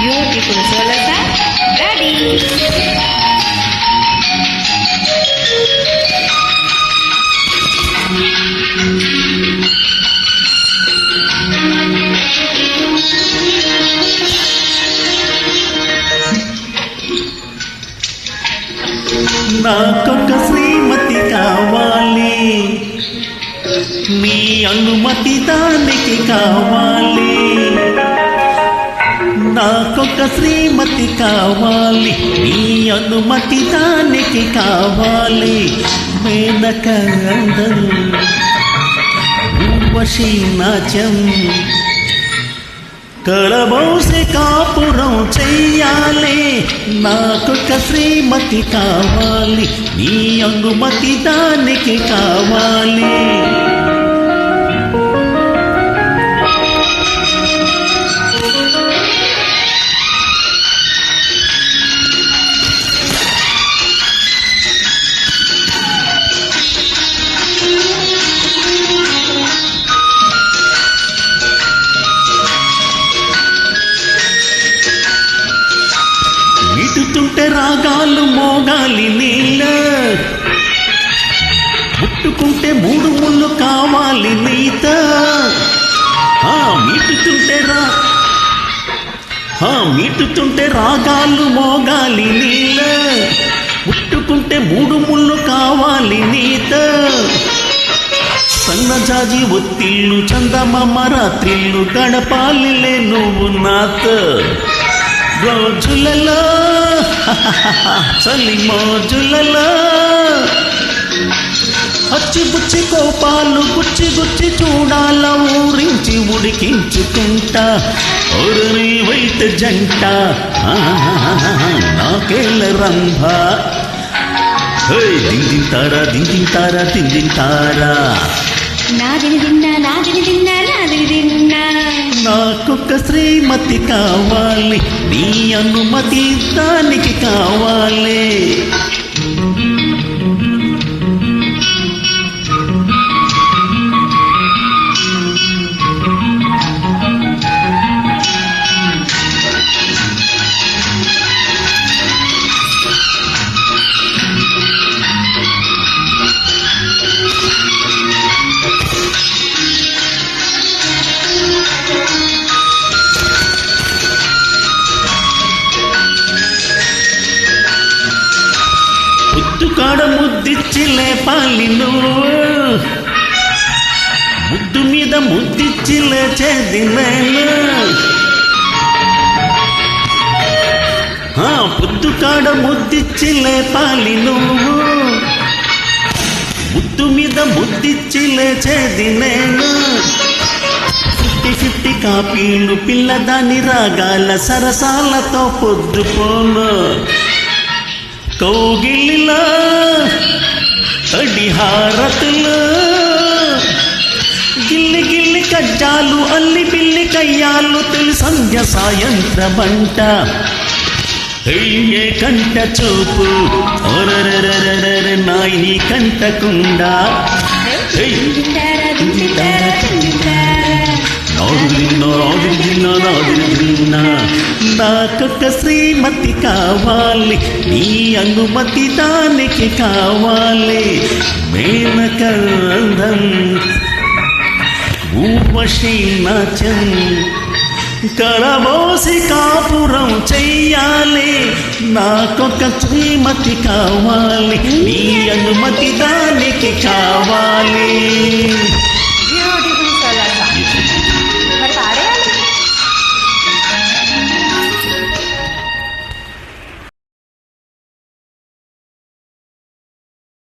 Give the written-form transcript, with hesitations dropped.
Beautiful సోలసా ready. నాకొక శ్రీమతి కావాలి, నీ అనుమతి దానికి కావాలి. నాకొక శ్రీమతి కావాలి, నీ అనుమతి దానికి కావాలి. మేనక అందం ఊర్వశీ నాట్యం కలబోసి కాపురం చెయ్యాలి. నాకొక శ్రీమతి కావాలి, నీ అనుమతి దానికి కావాలి. మీటుతుంటే రాగాలు మోగాలి నీళ్ళ, ముట్టుకుంటే మూడు ముళ్ళు కావాలి నీత. మీటుతుంటే రాగాలు మోగాలి నీళ్ళ, ముట్టుకుంటే మూడు ముళ్ళు కావాలి నీత. సన్నజాజి ఒత్తిళ్ళు చందమామ రాత్రిళ్ళు గడపాలిలే నువ్వు నాతో. రోజులలో చలి మోజులలో అచ్చిబుచ్చి కోపాలు గుచ్చి గుచ్చి చూడాల ఊరించి ఉడికించుకుంటా ఒరని వైట్ జంట నాకేళ్ళ రంభ. దిందింతారా దిందింతారా దిందింతారా నాదిని తిన్నా నాదిని తిన్నా నాదిని తిన్నా. నాకొక శ్రీమతి కావాలి, నీ అనుమతి దానికి కావాలి. ముద్దుకాడ ముద్దిచ్చి లేపాలి నువ్వు, ముద్దు మీద ముద్దిచ్చి లేచేది నేను. పొద్దుకాడ ముద్దిచ్చి లేపాలి నువ్వు, ముద్దు మీద ముద్దిచ్చి లేచేది నేను. 50-50 కాపీలు పిల్లదాని రాగాల సరసాలతో పొద్దుపోను. కౌగిలిలో తడిహారతులు గిల్లి గిల్లి కజ్జాలు అల్లి బిల్లి కయ్యాలు తొలి సంధ్య సాయంత్రమంట. ఏ కంట చూపు నాయి కంటకుండా నాకొక శ్రీమతి కావాలి, నీ అనుమతి దానికి కావాలి. మేనక అందం ఊర్వశీ నాట్యం కలబోసి కాపురం చెయ్యాలి. నాకొక శ్రీమతి కావాలి, నీ అనుమతి దానికి కావాలి.